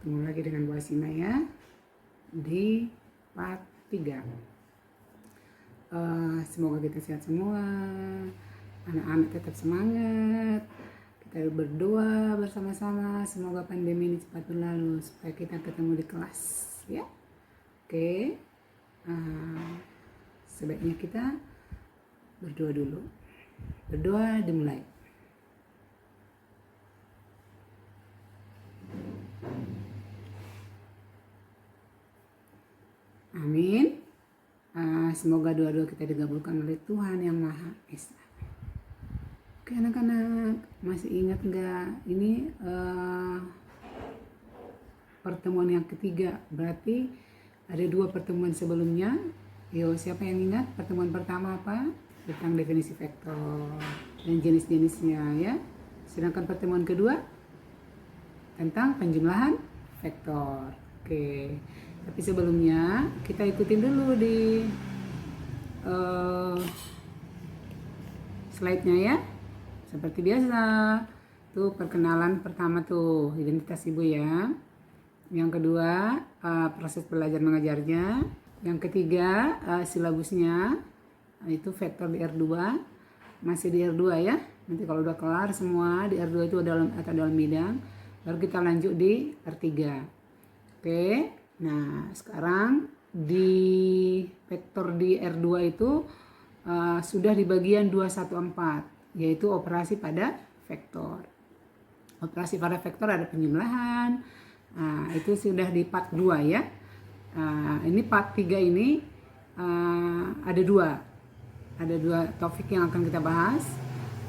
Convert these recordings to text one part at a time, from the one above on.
Ketemu lagi dengan Bu Asina ya di part 3. Semoga kita sehat semua, anak-anak tetap semangat. Kita berdoa bersama-sama semoga pandemi ini cepat berlalu supaya kita ketemu di kelas ya. Oke. Sebaiknya kita berdoa dulu. Berdoa dimulai. Amin. Semoga doa-doa kita dikabulkan oleh Tuhan Yang Maha Esa. Oke anak-anak, masih ingat nggak ini pertemuan yang ketiga? Berarti ada 2 pertemuan sebelumnya. Yo, siapa yang ingat? Pertemuan pertama apa? Tentang definisi vektor dan jenis-jenisnya ya. Sedangkan pertemuan kedua tentang penjumlahan vektor. Oke. Tapi sebelumnya kita ikutin dulu di slide-nya ya. Seperti biasa. Tuh perkenalan pertama tuh identitas ibu ya. Yang kedua proses belajar mengajarnya. Yang ketiga silabusnya itu vektor di R2. Masih di R2 ya. Nanti kalau udah kelar semua di R2 itu dalam bidang, baru kita lanjut di R3. Oke. Nah, sekarang di vektor di R2 itu sudah di bagian 214, yaitu operasi pada vektor. Operasi pada vektor ada penjumlahan. Itu sudah di part 2 ya. Ini part 3 ini ada 2. Ada 2 topik yang akan kita bahas.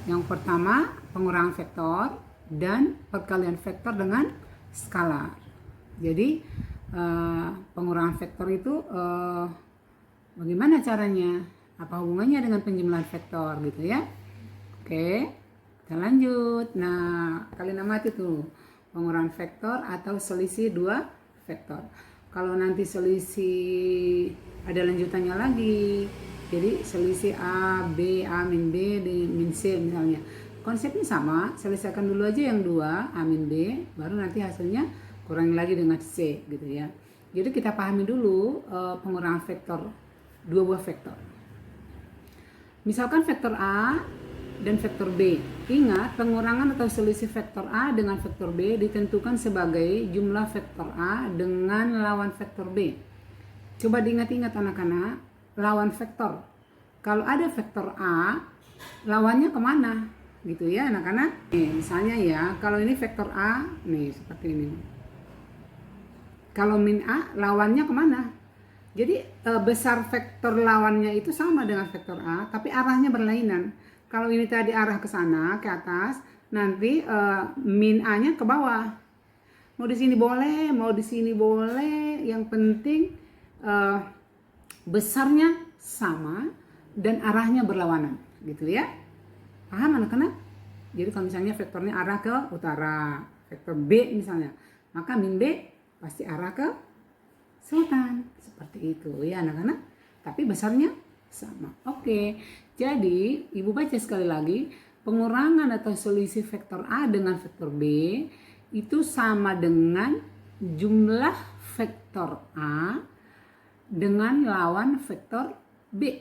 Yang pertama, pengurangan vektor dan perkalian vektor dengan skalar. Jadi pengurangan vektor itu bagaimana caranya? Apa hubungannya dengan penjumlahan vektor gitu ya? Oke, kita lanjut. Nah, kalian amati tuh pengurangan vektor atau selisih 2 vektor. Kalau nanti selisih ada lanjutannya lagi, jadi selisih A min B min C misalnya. Konsepnya sama, selesaikan dulu aja yang 2 A min B, baru nanti hasilnya kurangi lagi dengan C gitu ya. Jadi kita pahami dulu pengurangan vektor, 2 buah vektor. Misalkan vektor A dan vektor B. Ingat, pengurangan atau selisih vektor A dengan vektor B ditentukan sebagai jumlah vektor A dengan lawan vektor B. Coba diingat-ingat anak-anak, lawan vektor. Kalau ada vektor A, lawannya kemana? Gitu ya anak-anak. Misalnya ya, kalau ini vektor A, nih seperti ini. Kalau min A, lawannya kemana? Jadi besar vektor lawannya itu sama dengan vektor A, tapi arahnya berlainan. Kalau ini tadi arah ke sana, ke atas, nanti min A-nya ke bawah. Mau di sini boleh, mau di sini boleh. Yang penting besarnya sama dan arahnya berlawanan, gitu ya. Paham anak-anak? Jadi kalau misalnya vektornya arah ke utara, vektor B misalnya, maka min B pasti arah ke selatan. Seperti itu ya anak-anak. Tapi besarnya sama. Oke. Jadi ibu baca sekali lagi. Pengurangan atau selisih vektor A dengan vektor B itu sama dengan jumlah vektor A dengan lawan vektor B.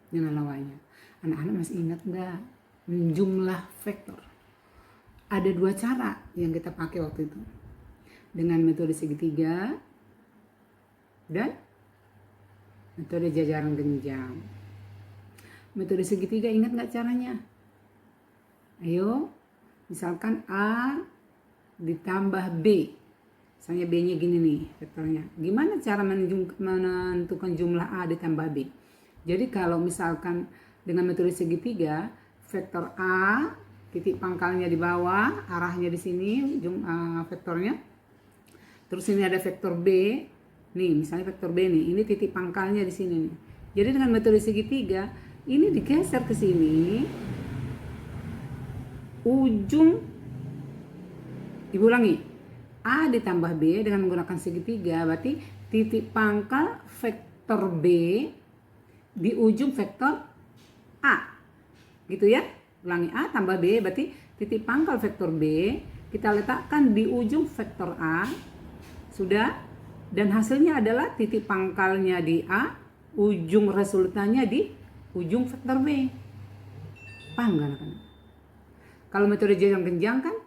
Dengan lawannya. Anak-anak masih ingat nggak? Jumlah vektor. Ada 2 cara yang kita pakai waktu itu. Dengan metode segitiga dan metode jajaran genjang. Metode segitiga ingat nggak caranya? Ayo, misalkan A ditambah B. Misalnya B-nya gini nih vektornya. Gimana cara menentukan jumlah A ditambah B? Jadi kalau misalkan dengan metode segitiga, vektor A, titik pangkalnya di bawah, arahnya di sini, vektornya. Terus ini ada vektor B, nih misalnya vektor B nih, ini titik pangkalnya di sini nih. Jadi dengan metode segitiga, ini digeser ke sini, ujung, ibu ulangi, A ditambah B dengan menggunakan segitiga, berarti titik pangkal vektor B di ujung vektor A, gitu ya. Ulangi, A tambah B, berarti titik pangkal vektor B kita letakkan di ujung vektor A. Sudah. Dan hasilnya adalah titik pangkalnya di A, ujung resultannya di ujung vektor B. Paham gak anak-anak? Kalau metode jajar genjang kan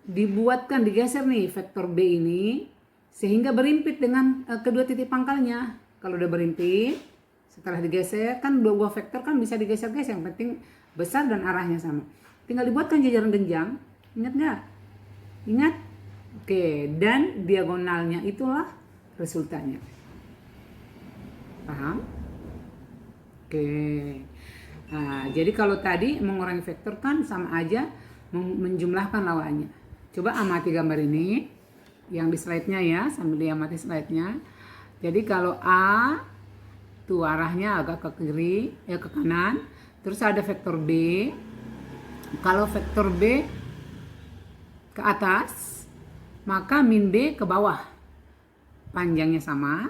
dibuatkan, digeser nih vektor B ini sehingga berimpit dengan kedua titik pangkalnya. Kalau udah berimpit, setelah digeser kan dua buah vektor kan bisa digeser-geser, yang penting besar dan arahnya sama. Tinggal dibuatkan jajaran genjang. Ingat nggak? Ingat? Oke, dan diagonalnya itulah resultannya. Paham? Oke. Nah, jadi kalau tadi mengurangi vektor kan sama aja menjumlahkan lawannya. Coba amati gambar ini yang di slide-nya ya, sambil diamati slide-nya. Jadi kalau A tuh arahnya agak ke kiri, ke kanan, terus ada vektor B. Kalau vektor B ke atas, maka min B ke bawah. Panjangnya sama,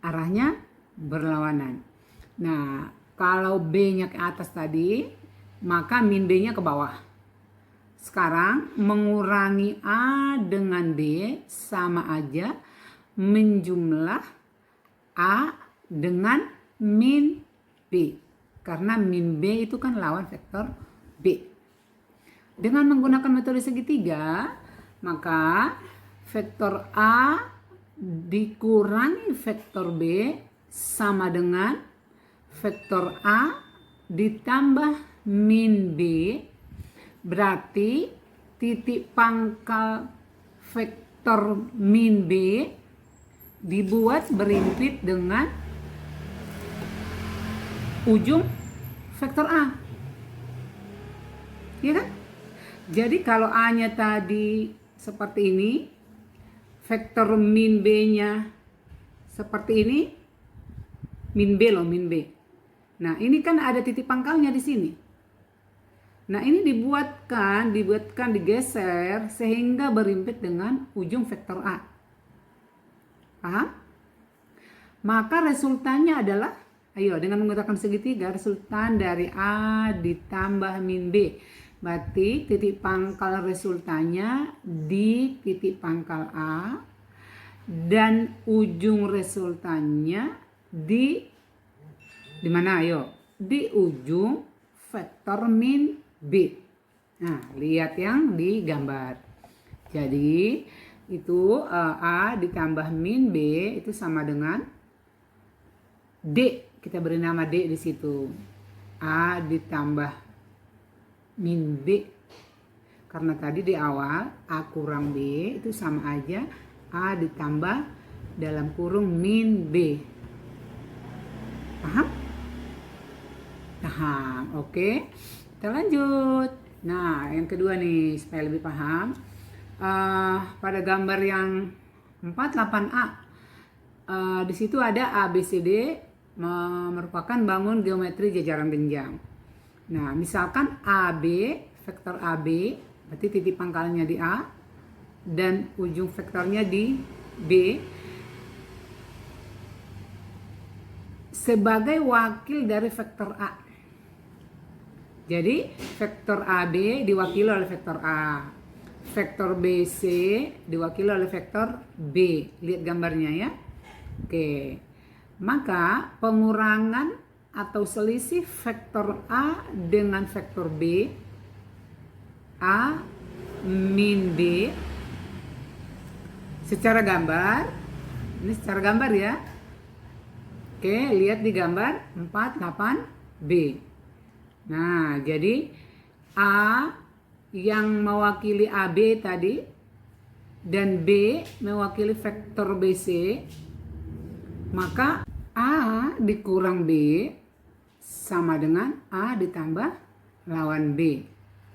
arahnya berlawanan. Nah, kalau B-nya ke atas tadi, maka min B-nya ke bawah. Sekarang mengurangi A dengan B sama aja menjumlah A dengan min B. Karena min B itu kan lawan vektor B. Dengan menggunakan metode segitiga, maka vektor A dikurangi vektor B sama dengan vektor A ditambah min B. Berarti titik pangkal vektor min B dibuat berimpit dengan ujung vektor A. Iya kan? Jadi kalau A-nya tadi seperti ini, vektor min B-nya seperti ini, min B loh, min B. Nah, ini kan ada titik pangkalnya di sini. Nah, ini dibuatkan digeser sehingga berimpit dengan ujung vektor A. Paham? Maka resultannya adalah, ayo dengan menggunakan segitiga, resultan dari A ditambah min B. Berarti titik pangkal resultannya di titik pangkal A dan ujung resultannya di mana? Ayo, di ujung vektor min B. Nah, lihat yang di gambar. Jadi itu A ditambah min B itu sama dengan D. Kita beri nama D di situ. A ditambah min B. Karena tadi di awal A kurang B itu sama aja A ditambah dalam kurung min B. Paham? Paham. Oke. Kita lanjut. Nah, yang kedua nih supaya lebih paham. Pada gambar yang 48A di situ ada ABCD merupakan bangun geometri jajaran genjang. Nah, misalkan AB, vektor AB, berarti titik pangkalnya di A dan ujung vektornya di B sebagai wakil dari vektor A. Jadi vektor AB diwakili oleh vektor A, vektor BC diwakili oleh vektor B. Lihat gambarnya ya. Oke, maka pengurangan atau selisih vektor A dengan vektor B, A min B, secara gambar, ini secara gambar ya. Oke, lihat di gambar 48B. Nah, jadi A yang mewakili AB tadi dan B mewakili vektor BC, maka A dikurang B sama dengan A ditambah lawan B.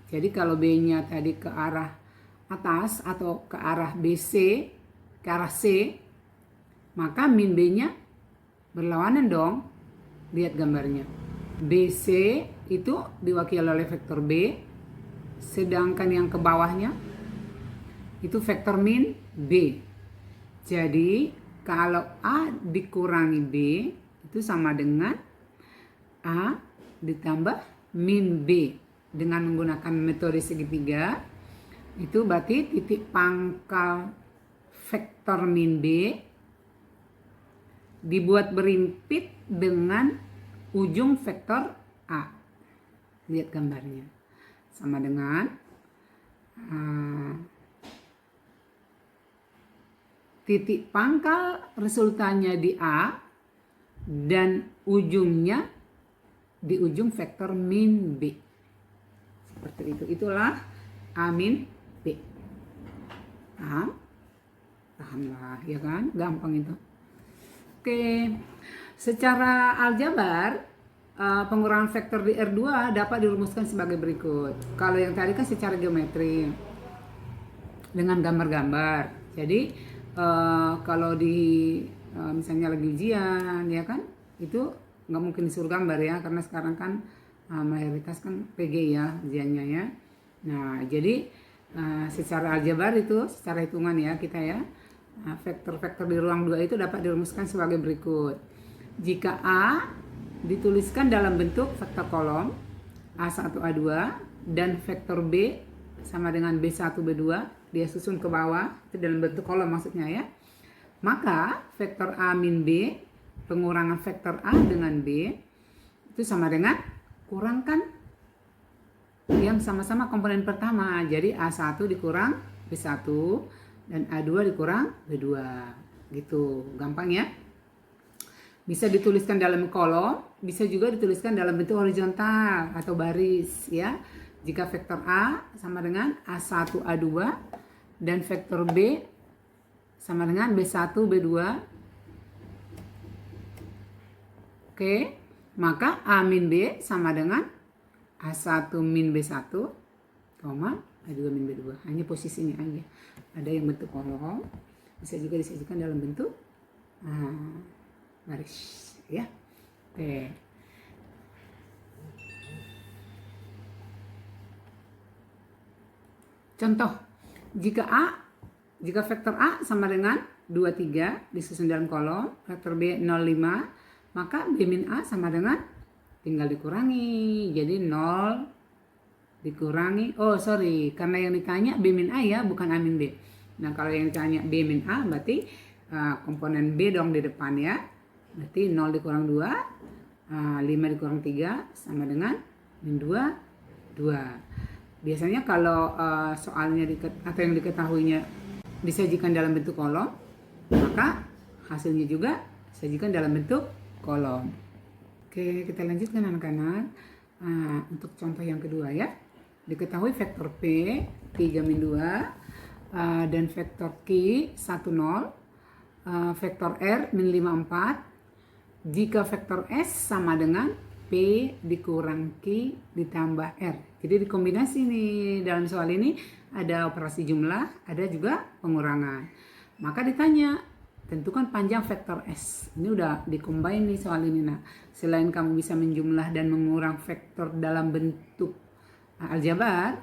Jadi kalau B-nya tadi ke arah atas atau ke arah BC, ke arah C, maka min B-nya berlawanan dong. Lihat gambarnya. BC itu diwakili oleh vektor B, sedangkan yang ke bawahnya itu vektor min B. Jadi kalau A dikurangi B itu sama dengan A ditambah min B. Dengan menggunakan metode segitiga, Itu berarti titik pangkal vektor min B dibuat berimpit dengan ujung vektor A. Lihat gambarnya. Sama dengan titik pangkal resultannya di A dan ujungnya di ujung vektor min B. Seperti itu. Itulah A min B. Paham? Pahamlah, ya kan? Gampang itu. Oke. Secara aljabar, pengurangan vektor di R2 dapat dirumuskan sebagai berikut. Kalau yang tadi kan secara geometri dengan gambar-gambar. Jadi kalau di misalnya lagi ujian ya kan, itu nggak mungkin disuruh gambar ya, karena sekarang kan mayoritas kan PG ya ujiannya ya. Nah jadi secara aljabar itu, secara hitungan ya kita ya, vektor-vektor di ruang 2 itu dapat dirumuskan sebagai berikut. Jika A dituliskan dalam bentuk vektor kolom A1 A2 dan vektor B sama dengan B1 B2, dia susun ke bawah, itu dalam bentuk kolom maksudnya ya. Maka vektor A min B, pengurangan vektor A dengan B itu sama dengan kurangkan yang sama-sama komponen pertama. Jadi A1 dikurang B1 dan A2 dikurang B2. Gitu, gampang ya. Bisa dituliskan dalam kolom, bisa juga dituliskan dalam bentuk horizontal atau baris ya. Jika vektor A sama dengan A1 A2 dan vektor B sama dengan B1 B2. Oke, maka A min B sama dengan A1 min B1, A2 min B2. Hanya posisinya aja. Ada yang bentuk kolom, bisa juga disajikan dalam bentuk baris ya. Oke. Contoh, jika vektor A sama dengan 23 disusun dalam kolom, vektor B 05, maka B min A sama dengan, tinggal dikurangi, jadi 0 dikurangi, karena yang ditanya B min A ya, bukan A min B. Nah kalau yang ditanya B min A berarti komponen B dong di depan ya, berarti 0 dikurang 2, 5 dikurang 3 sama dengan min 2, 2. Biasanya kalau soalnya atau yang diketahuinya disajikan dalam bentuk kolom, maka hasilnya juga disajikan dalam bentuk kolom. Oke, kita lanjutkan anak-anak. Untuk contoh yang kedua ya. Diketahui vektor P 3 min 2 dan vektor Q 1 0, vektor R min 5 4 jika vektor S sama dengan P dikurang Q ditambah R. Jadi dikombinasi nih, dalam soal ini ada operasi jumlah, ada juga pengurangan. Maka ditanya, tentukan panjang vektor S. Ini udah dikombin nih soal ini. Nah, selain kamu bisa menjumlah dan mengurang vektor dalam bentuk aljabar,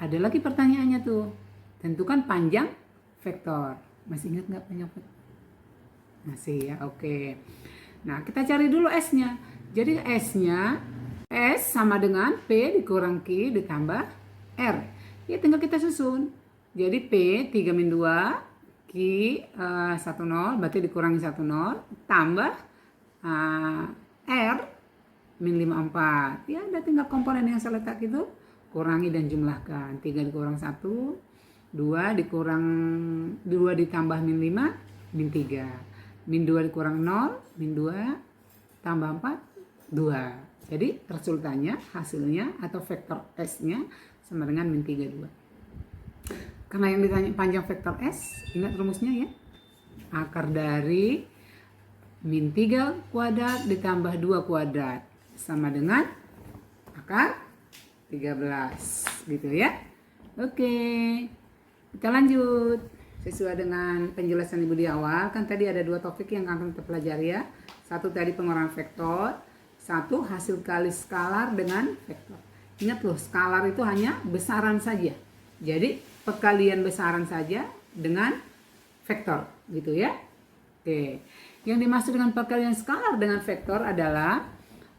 ada lagi pertanyaannya tuh. Tentukan panjang vektor. Masih ingat nggak panjang vektor? Masih ya, oke. Nah, kita cari dulu S-nya. Jadi S-nya, S sama dengan P dikurang Q ditambah R. Ya tinggal kita susun. Jadi P 3 min 2, Q 1 0, berarti dikurangi 1 0, tambah R min 5 4. Ya udah tinggal komponen yang saya letak itu, kurangi dan jumlahkan. 3 dikurang 1, 2 dikurang 2 ditambah min 5, min 3. Min 2 dikurang 0, min 2 tambah 4, 2. Jadi resultannya, hasilnya atau vektor S-nya sama dengan min 3, 2. Karena yang ditanya panjang vektor S, ingat rumusnya ya. Akar dari min 3 kuadrat ditambah 2 kuadrat sama dengan akar 13. Gitu ya. Oke. Kita lanjut. Sesuai dengan penjelasan Ibu di awal, kan tadi ada 2 topik yang akan kita pelajari ya. Satu tadi pengurangan vektor, satu hasil kali skalar dengan vektor. Ingat loh, skalar itu hanya besaran saja. Jadi perkalian besaran saja dengan vektor, gitu ya. Oke. Yang dimaksud dengan perkalian skalar dengan vektor adalah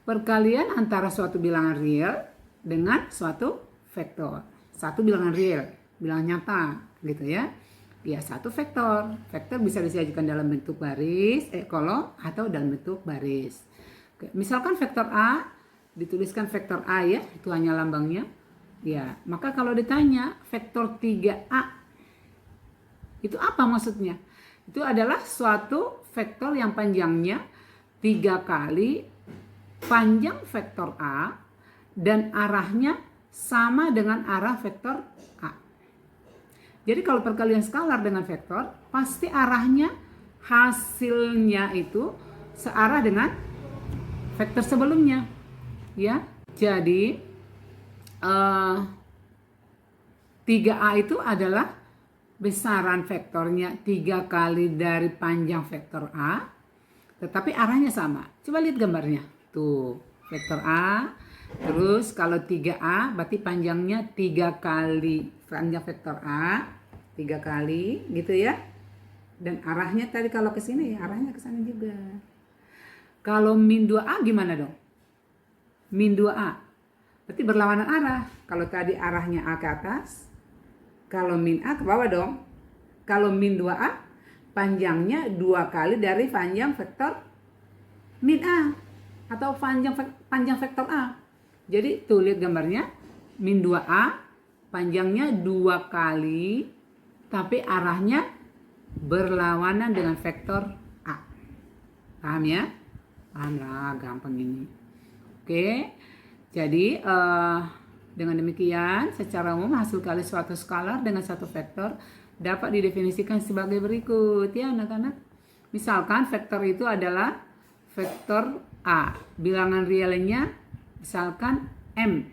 perkalian antara suatu bilangan real dengan suatu vektor. Satu bilangan real, bilangan nyata gitu ya. Ya, satu vektor. Vektor bisa disajikan dalam bentuk baris, kolom atau dalam bentuk baris. Oke, misalkan vektor A dituliskan vektor A ya, itu hanya lambangnya. Ya, maka kalau ditanya vektor 3A itu apa maksudnya? Itu adalah suatu vektor yang panjangnya 3 kali panjang vektor A dan arahnya sama dengan arah vektor A. Jadi kalau perkalian skalar dengan vektor, pasti arahnya hasilnya itu searah dengan vektor sebelumnya. Ya, jadi 3A itu adalah besaran vektornya 3 kali dari panjang vektor A, tetapi arahnya sama. Coba lihat gambarnya. Tuh, vektor A. Terus kalau 3A berarti panjangnya 3 kali panjang vektor A, 3 kali gitu ya. Dan arahnya tadi kalau ke sini arahnya ke sana juga. Kalau min 2A gimana dong? Min 2A. Berarti berlawanan arah. Kalau tadi arahnya A ke atas, kalau min A ke bawah dong. Kalau min 2A panjangnya 2 kali dari panjang vektor min A atau panjang vektor A. Jadi tuh lihat gambarnya, min 2A panjangnya 2 kali tapi arahnya berlawanan dengan vektor A. Paham ya? Paham lah, gampang ini. Oke, jadi dengan demikian secara umum hasil kali suatu skalar dengan satu vektor dapat didefinisikan sebagai berikut ya anak-anak. Misalkan vektor itu adalah vektor A, bilangan realnya misalkan M.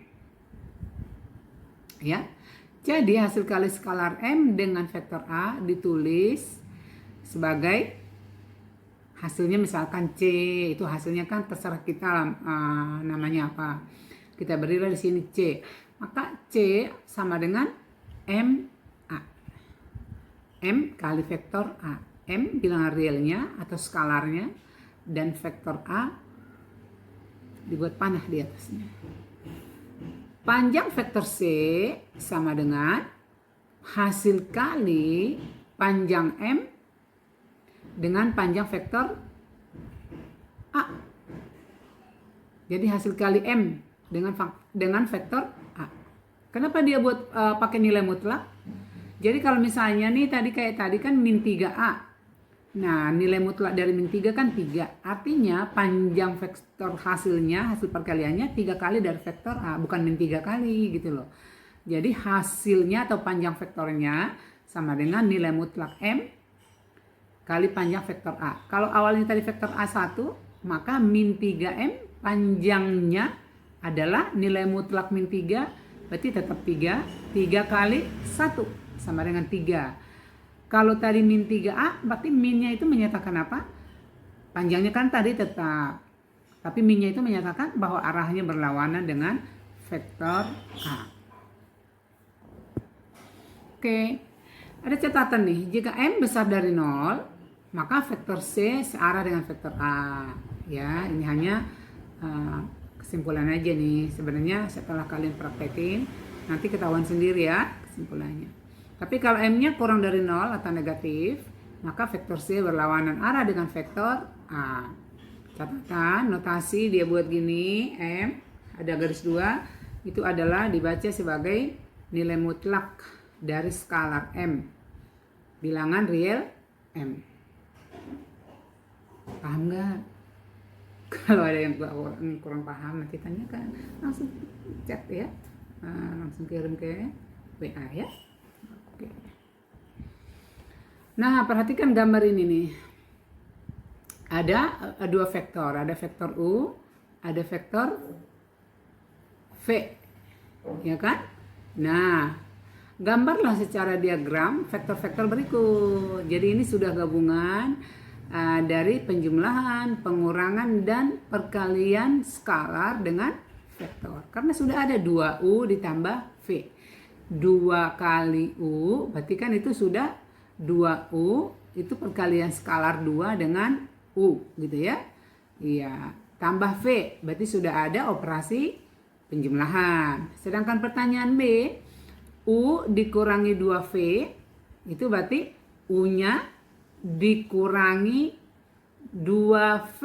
Ya. Jadi hasil kali skalar M dengan vektor A ditulis sebagai hasilnya misalkan C, itu hasilnya kan terserah kita namanya apa. Kita berilah di sini C. Maka C sama dengan M A. M kali vektor A. M bilangan realnya atau skalarnya dan vektor A dibuat panah di atasnya. Panjang vektor C sama dengan hasil kali panjang M dengan panjang vektor A. Jadi hasil kali M dengan vektor A. Kenapa dia buat pakai nilai mutlak? Jadi kalau misalnya nih tadi kan min 3A. Nah, nilai mutlak dari min 3 kan 3. Artinya panjang vektor hasilnya, hasil perkaliannya 3 kali dari vektor A, bukan min 3 kali gitu loh. Jadi hasilnya atau panjang vektornya sama dengan nilai mutlak M kali panjang vektor A. Kalau awalnya tadi vektor A1, maka min 3M panjangnya adalah nilai mutlak min 3, berarti tetap 3. 3 kali 1 sama dengan 3. Kalau tadi min 3A, berarti minnya itu menyatakan apa? Panjangnya kan tadi tetap. Tapi minnya itu menyatakan bahwa arahnya berlawanan dengan vektor A. Oke, ada catatan nih. Jika M besar dari 0, maka vektor C searah dengan vektor A. Ya, ini hanya kesimpulan aja nih. Sebenarnya setelah kalian praktekin, nanti ketahuan sendiri ya kesimpulannya. Tapi kalau M-nya kurang dari 0 atau negatif, maka vektor C berlawanan arah dengan vektor A. Catatan, notasi dia buat gini, M, ada garis 2, itu adalah dibaca sebagai nilai mutlak dari skalar M. Bilangan real M. Paham nggak? Kalau ada yang kurang paham, nanti tanyakan. Langsung chat ya. Langsung kirim ke WA ya. Oke. Nah, perhatikan gambar ini nih. Ada dua vektor, ada vektor U, ada vektor V. Ya kan? Nah, gambarlah secara diagram vektor-vektor berikut. Jadi ini sudah gabungan dari penjumlahan, pengurangan, dan perkalian skalar dengan vektor. Karena sudah ada 2U ditambah V. 2 kali U, berarti kan itu sudah 2U, itu perkalian skalar 2 dengan U, gitu ya. Iya, tambah V, berarti sudah ada operasi penjumlahan. Sedangkan pertanyaan B, U dikurangi 2V, itu berarti U-nya dikurangi 2V.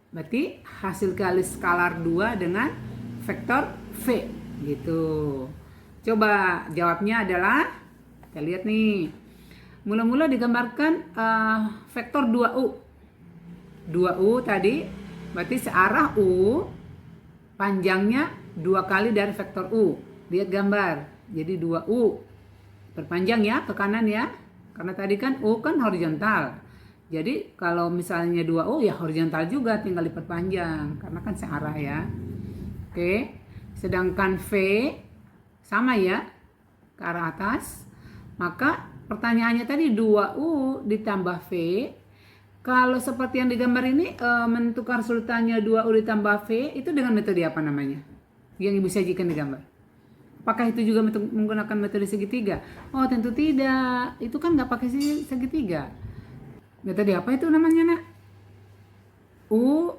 Berarti hasil kali skalar 2 dengan vektor V. Gitu. Coba jawabnya adalah, kita lihat nih. Mula-mula digambarkan vektor 2U. 2U tadi, berarti searah U, panjangnya 2 kali dari vektor U. Lihat gambar. Jadi 2U. Perpanjang ya ke kanan ya. Karena tadi kan U kan horizontal. Jadi kalau misalnya 2U ya horizontal juga, tinggal diperpanjang. Karena kan searah ya. Oke. Sedangkan V sama ya, ke arah atas. Maka pertanyaannya tadi 2U ditambah V. Kalau seperti yang digambar ini, menentukan resultannya 2U ditambah V, itu dengan metode apa namanya? Yang Ibu sajikan di gambar. Apakah itu juga menggunakan metode segitiga? Oh, tentu tidak. Itu kan nggak pakai segitiga. Metode apa itu namanya, nak? U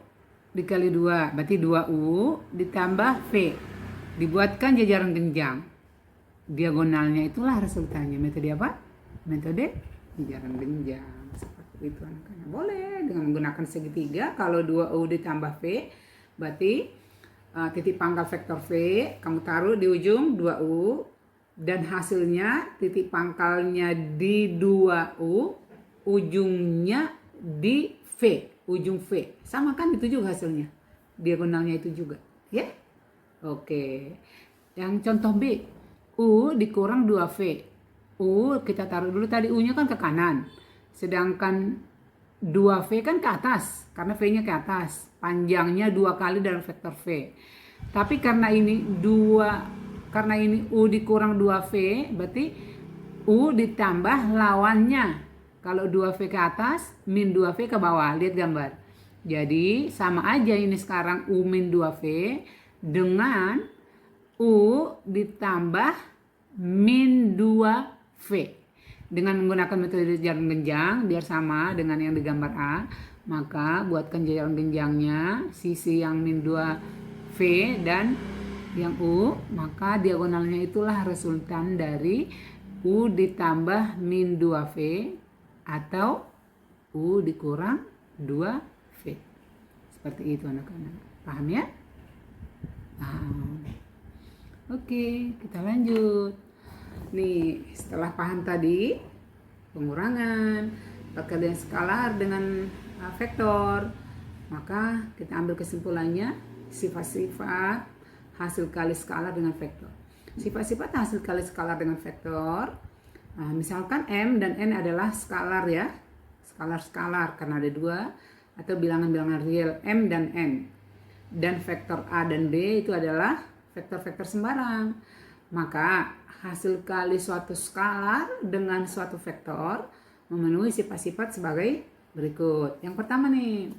dikali 2, berarti 2U ditambah V. Dibuatkan jajaran genjang. Diagonalnya itulah resultannya. Metode apa? Metode jajaran genjang. Seperti itu anak-anak. Boleh dengan menggunakan segitiga. Kalau 2U ditambah V, berarti titik pangkal vektor V kamu taruh di ujung 2U, dan hasilnya titik pangkalnya di 2U, ujungnya di V, ujung V. Sama kan itu juga hasilnya. Diagonalnya itu juga, ya. Oke. Yang contoh B, U dikurang 2V. U kita taruh dulu tadi, U-nya kan ke kanan. Sedangkan 2V kan ke atas, karena V-nya ke atas. Panjangnya 2 kali dari vektor V. Tapi karena ini U dikurang 2V, berarti U ditambah lawannya. Kalau 2V ke atas, min 2V ke bawah. Lihat gambar. Jadi sama aja ini sekarang U min 2V dengan U ditambah min 2V. Dengan menggunakan metode jajaran genjang biar sama dengan yang digambar A, maka buatkan jajaran genjangnya sisi yang min 2V dan yang U, maka diagonalnya itulah resultan dari U ditambah min 2V atau U dikurang 2V. Seperti itu anak-anak. Paham ya? Paham. Oke, kita lanjut. Nih, setelah paham tadi pengurangan, perkalian skalar dengan vektor, maka kita ambil kesimpulannya sifat-sifat hasil kali skalar dengan vektor. Sifat-sifat hasil kali skalar dengan vektor, misalkan M dan N adalah skalar ya, skalar karena ada 2, atau bilangan-bilangan real M dan N. Dan vektor A dan B itu adalah vektor-vektor sembarang. Maka hasil kali suatu skalar dengan suatu vektor memenuhi sifat-sifat sebagai berikut. Yang pertama nih,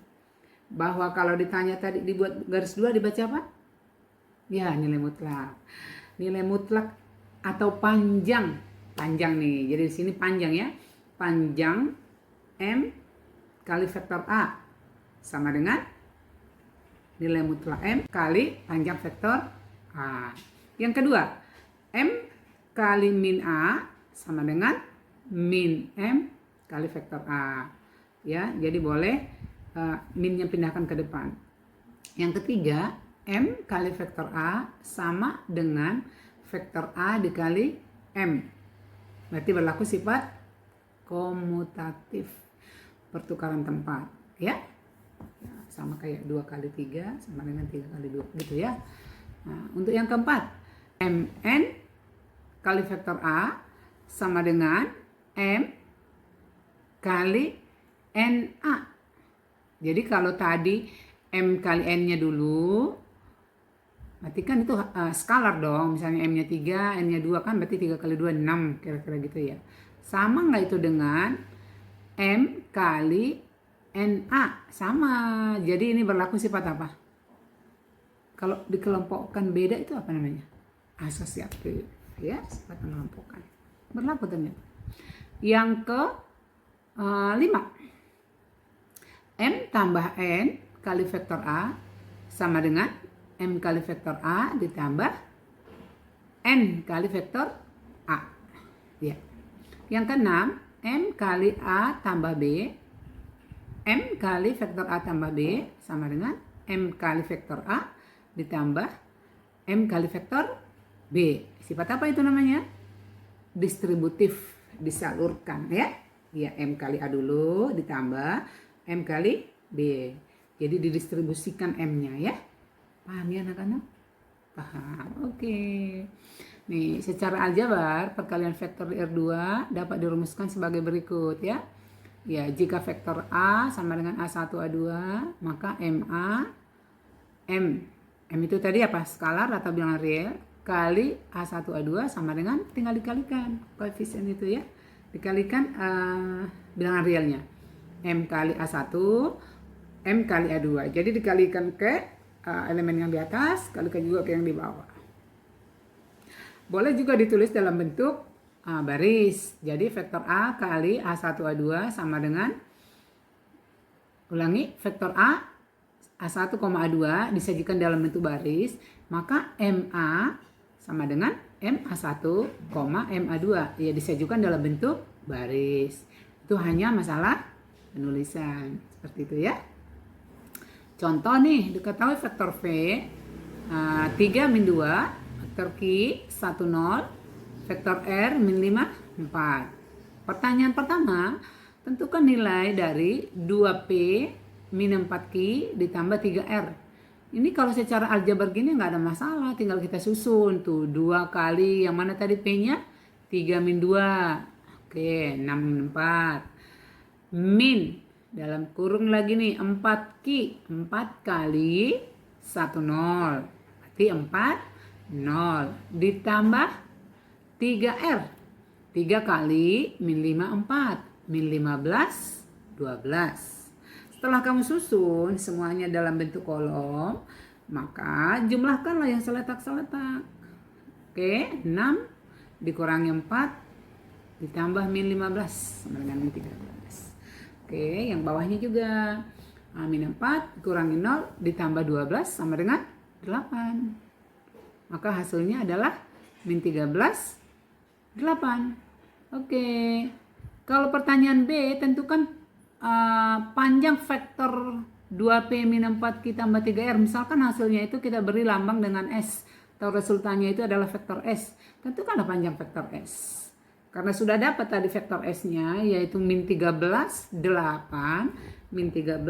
bahwa kalau ditanya tadi dibuat garis 2 dibaca apa? Ya, nilai mutlak. Nilai mutlak atau panjang. Panjang nih. Jadi di sini panjang ya. Panjang M kali vektor A sama dengan nilai mutlak M kali panjang vektor A. Yang kedua, M kali min A sama dengan min M kali vektor A. Ya, jadi boleh minnya pindahkan ke depan. Yang ketiga, M kali vektor A sama dengan vektor A dikali M. Berarti berlaku sifat komutatif, pertukaran tempat. Ya, sama kayak 2 kali 3 sama dengan 3 kali 2 gitu ya. Nah, untuk yang keempat, Mn kali vektor A sama dengan M kali Na. Jadi kalau tadi M kali N-nya dulu, berarti kan itu skalar dong. Misalnya M-nya 3, N-nya 2 kan berarti 3 kali 2, 6 kira-kira gitu ya. Sama nggak itu dengan M kali Na? Sama. Jadi ini berlaku sifat apa? Kalau dikelompokkan beda itu apa namanya? Asosiatif. Ya, sifat mengelompokkan. Berlaku ternyata. Yang ke 5. M tambah N kali vektor A sama dengan M kali vektor A ditambah N kali vektor A. Ya. Yang keenam, M kali A tambah B. M kali vektor A tambah B sama dengan M kali vektor A ditambah M kali vektor B. Sifat apa itu namanya? Distributif, disalurkan ya. Ya, M kali A dulu ditambah M kali B. Jadi didistribusikan M-nya ya. Paham ya anak-anak? Paham. Oke. Nih, secara aljabar perkalian vektor di R2 dapat dirumuskan sebagai berikut ya. Ya, jika vektor A sama dengan A1 A2, maka M itu tadi apa? Skalar atau bilangan real kali A1 A2 sama dengan tinggal dikalikan koefisien itu ya. Dikalikan bilangan realnya. M kali A1, M kali A2. Jadi dikalikan ke elemen yang di atas, kalikan juga ke yang di bawah. Boleh juga ditulis dalam bentuk baris. Jadi vektor A kali A1 A2 sama dengan, ulangi, vektor A1, A2 disajikan dalam bentuk baris, maka MA sama dengan MA1, MA2 ya disajikan dalam bentuk baris. Itu hanya masalah penulisan seperti itu ya. Contoh nih, diketahui vektor V 3 min 2, vektor Q 1 0, vektor R min 5 4. Pertanyaan pertama, tentukan nilai dari 2P min 4Q ditambah 3R. Ini kalau secara aljabar gini nggak ada masalah, tinggal kita susun tuh 2 kali yang mana tadi P-nya 3 min 2. Oke, 6 min 4. Min dalam kurung lagi nih 4Q, 4 kali 1 0. Berarti 4 0 ditambah 3R. 3 kali min 5 4, min 15 12. Setelah kamu susun semuanya dalam bentuk kolom, maka jumlahkanlah yang seletak-seletak. Oke, 6 dikurangi 4 ditambah min 15 sama dengan min 13. Oke, yang bawahnya juga min 4 dikurangi 0 ditambah 12 sama dengan 8. Maka hasilnya adalah min 13 8. Oke. Kalau pertanyaan B, tentukan panjang vektor 2P min 4Q tambah 3R. Misalkan hasilnya itu kita beri lambang dengan S, atau resultannya itu adalah vektor S. Tentukanlah panjang vektor S. Karena sudah dapat tadi vektor S-nya, yaitu min 13 8, min 13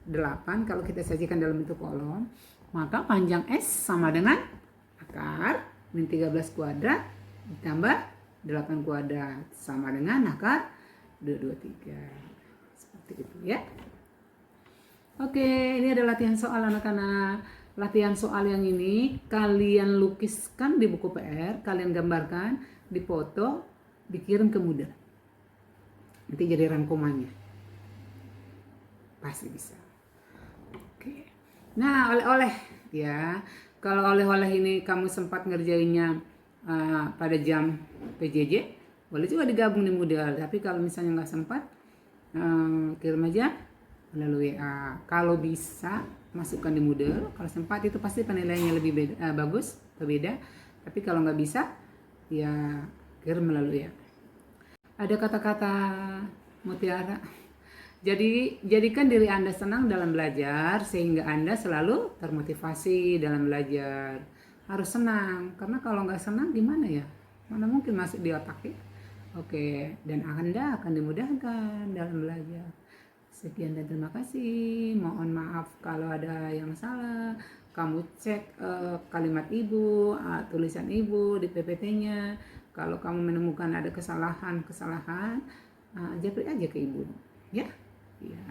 8. Kalau kita sajikan dalam bentuk kolom, maka panjang S sama dengan akar min 13 kuadrat ditambah 8 kuadrat sama dengan akar 223. Seperti itu ya. Oke, ini ada latihan soal anak-anak. Latihan soal yang ini kalian lukiskan di buku PR, kalian gambarkan, dipoto, dikirim ke Moodle. Nanti jadi rangkumannya. Pasti bisa. Oke. Nah, oleh-oleh ya. Kalau oleh-oleh ini kamu sempat ngerjainnya pada jam PJJ, boleh juga digabung di Moodle. Tapi kalau misalnya nggak sempat, kirim aja melalui WA. Kalau bisa masukkan di Moodle, kalau sempat itu pasti penilaiannya lebih bagus, berbeda. Tapi kalau nggak bisa, ya kirim melalui WA. Ada kata-kata mutiara. Jadi jadikan diri Anda senang dalam belajar sehingga Anda selalu termotivasi dalam belajar. Harus senang, karena kalau nggak senang gimana ya? Mana mungkin masuk di otak ya? Oke, dan Anda akan dimudahkan dalam belajar. Sekian dan terima kasih. Mohon maaf kalau ada yang salah. Kamu cek kalimat ibu, tulisan ibu di PPT-nya. Kalau kamu menemukan ada kesalahan, japri aja ke ibu, ya. Ya.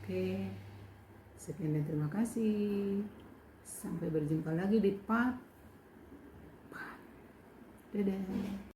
Oke. Sekian dan terima kasih. Sampai berjumpa lagi di part. Dadah.